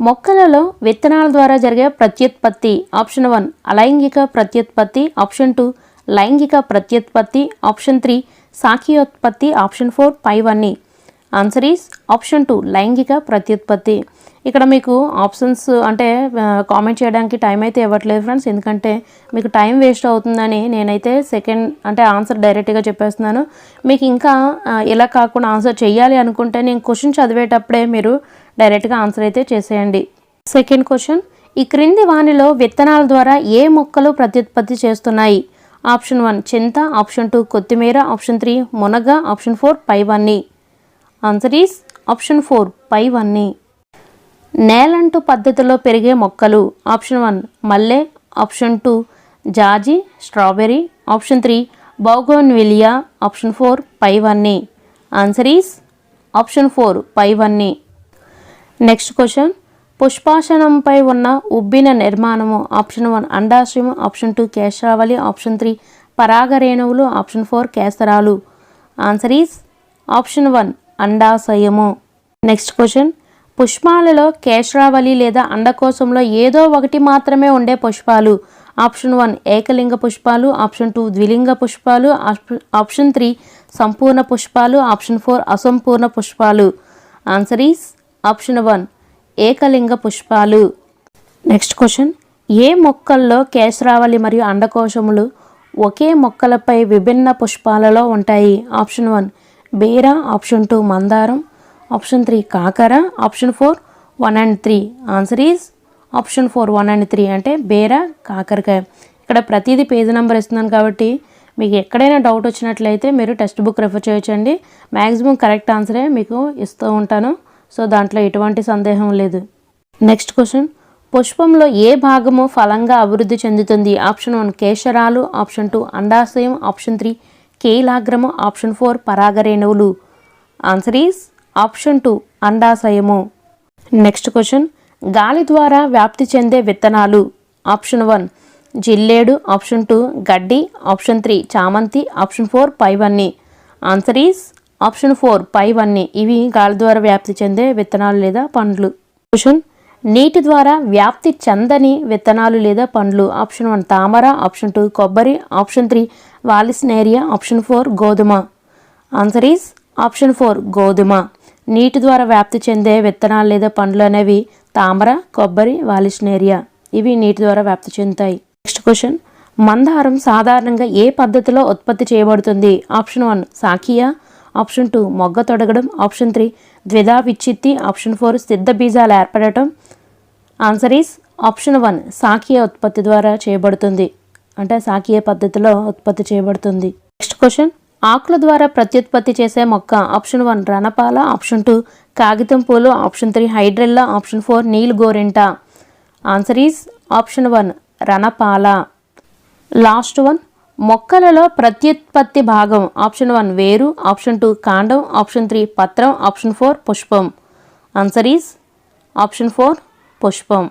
మొక్కలలో విత్తనాల ద్వారా జరిగే ప్రత్యుత్పత్తి. ఆప్షన్ 1 అలైంగిక ప్రత్యుత్పత్తి. ఆప్షన్ 2 లైంగిక ప్రత్యుత్పత్తి. ఆప్షన్ 3 శాఖీయోత్పత్తి. ఆప్షన్ 4 పైవన్నీ. ఆన్సర్ ఈస్ ఆప్షన్ 2 లైంగిక ప్రత్యుత్పత్తి. ఇక్కడ మీకు ఆప్షన్స్ అంటే కామెంట్ చేయడానికి టైం అయితే ఇవ్వట్లేదు ఫ్రెండ్స్, ఎందుకంటే మీకు టైం వేస్ట్ అవుతుందని నేనైతే సెకండ్ అంటే ఆన్సర్ డైరెక్ట్గా చెప్పేస్తున్నాను. మీకు ఇంకా ఇలా కాకుండా ఆన్సర్ చేయాలి అనుకుంటే నేను క్వశ్చన్ చదివేటప్పుడే మీరు డైరెక్ట్గా ఆన్సర్ అయితే చేసేయండి. సెకండ్ క్వశ్చన్, ఈ క్రింది వానిలో విత్తనాల ద్వారా ఏ మొక్కలు ప్రత్యుత్పత్తి చేస్తున్నాయి? ఆప్షన్ 1 చింత. ఆప్షన్ 2 కొత్తిమీర. ఆప్షన్ 3 మునగ. ఆప్షన్ 4 పైవన్నీ. ఆన్సర్ ఈస్ ఆప్షన్ 4 పైవన్నీ. నేలంటు పద్ధతిలో పెరిగే మొక్కలు. ఆప్షన్ 1 మల్లె. ఆప్షన్ 2 జాజి స్ట్రాబెర్రీ. ఆప్షన్ 3 బౌగోన్విలియా. ఆప్షన్ 4 పైవన్నీ. ఆన్సర్ ఈస్ ఆప్షన్ 4 పైవన్నీ. నెక్స్ట్ క్వశ్చన్, పుష్పాసనంపై ఉన్న ఉబ్బిన నిర్మాణము. ఆప్షన్ 1 అండాశయం. ఆప్షన్ 2 కేశరావళి. ఆప్షన్ 3 పరాగరేణువులు. ఆప్షన్ 4 కేసరాలు. ఆన్సర్ ఈస్ ఆప్షన్ 1 అండాశయము. నెక్స్ట్ క్వశ్చన్, పుష్పాలలో కేశరావళి లేదా అండకోశంలో ఏదో ఒకటి మాత్రమే ఉండే పుష్పాలు. ఆప్షన్ 1 ఏకలింగ పుష్పాలు. ఆప్షన్ 2 ద్విలింగ పుష్పాలు. ఆప్షన్ 3 సంపూర్ణ పుష్పాలు. ఆప్షన్ 4 అసంపూర్ణ పుష్పాలు. ఆన్సర్ ఈస్ ఆప్షన్ 1 ఏకలింగ పుష్పాలు. నెక్స్ట్ క్వశ్చన్, ఏ మొక్కల్లో కేశరావళి మరియు అండకోశములు ఒకే మొక్కలపై విభిన్న పుష్పాలలో ఉంటాయి? ఆప్షన్ 1 బీర. ఆప్షన్ 2 మందారం. ఆప్షన్ 3 కాకర. Option 4 1 and 3. Answer is option 4 1 and 3 అంటే బీర, కాకరకాయ. ఇక్కడ ప్రతిదీ పేజీ నెంబర్ ఇస్తున్నాను కాబట్టి మీకు ఎక్కడైనా డౌట్ వచ్చినట్లయితే మీరు టెక్స్ట్ బుక్ రెఫర్ చేయొచ్చండి. మ్యాక్సిమం కరెక్ట్ ఆన్సరే మీకు ఇస్తూ ఉంటాను, సో దాంట్లో ఎటువంటి సందేహం లేదు. నెక్స్ట్ క్వశ్చన్, పుష్పంలో ఏ భాగము ఫలంగా అభివృద్ధి చెందుతుంది? ఆప్షన్ 1 కేశరాలు. ఆప్షన్ 2 అండాశయం. ఆప్షన్ 3 కీలాగ్రము. ఆప్షన్ 4 పరాగరేణువులు. ఆన్సర్ ఈస్ ఆప్షన్ 2 అండాశయము. నెక్స్ట్ క్వశ్చన్, గాలి ద్వారా వ్యాప్తి చెందే విత్తనాలు. ఆప్షన్ 1 జిల్లేడు. ఆప్షన్ 2 గడ్డి. ఆప్షన్ 3 చామంతి. ఆప్షన్ 4 పైవన్నీ. ఆన్సర్ ఈస్ ఆప్షన్ 4 పైవన్నీ. ఇవి గాలి ద్వారా వ్యాప్తి చెందే విత్తనాలు లేదా పండ్లు. క్వశ్చన్, నీటి ద్వారా వ్యాప్తి చెందని విత్తనాలు లేదా పండ్లు. ఆప్షన్ 1 తామర. ఆప్షన్ 2 కొబ్బరి. Option 3 vallisneria. ఆప్షన్ 4 గోధుమ. ఆన్సర్ ఈస్ ఆప్షన్ 4 గోధుమ. నీటి ద్వారా వ్యాప్తి చెందే విత్తనాలు లేదా పండ్లు అనేవి తామర, కొబ్బరి, వాలిస్నేరియా. ఇవి నీటి ద్వారా వ్యాప్తి చెందుతాయి. నెక్స్ట్ క్వశ్చన్, మందారం సాధారణంగా ఏ పద్ధతిలో ఉత్పత్తి చేయబడుతుంది? ఆప్షన్ 1 శాఖీయ. ఆప్షన్ 2 మొగ్గ తొడగడం. ఆప్షన్ 3 ద్విధా విచ్చిత్తి. ఆప్షన్ 4 సిద్ధ బీజాలు ఏర్పడటం. ఆన్సర్ ఈస్ ఆప్షన్ 1 శాఖీయ ఉత్పత్తి ద్వారా చేయబడుతుంది, అంటే శాఖీయ పద్ధతిలో ఉత్పత్తి చేయబడుతుంది. నెక్స్ట్ క్వశ్చన్, ఆకుల ద్వారా ప్రత్యుత్పత్తి చేసే మొక్క. ఆప్షన్ 1 రణపాల. ఆప్షన్ 2 కాగితం పూలు. ఆప్షన్ 3 హైడ్రెల్లా. ఆప్షన్ 4 నీల్ గోరింట. ఆన్సర్ ఈస్ ఆప్షన్ 1 రణపాల. లాస్ట్ వన్, మొక్కలలో ప్రత్యుత్పత్తి భాగం. ఆప్షన్ 1 వేరు. ఆప్షన్ 2 కాండం. ఆప్షన్ 3 పత్రం. ఆప్షన్ 4 పుష్పం. ఆన్సర్ ఈస్ ఆప్షన్ 4 పుష్పం.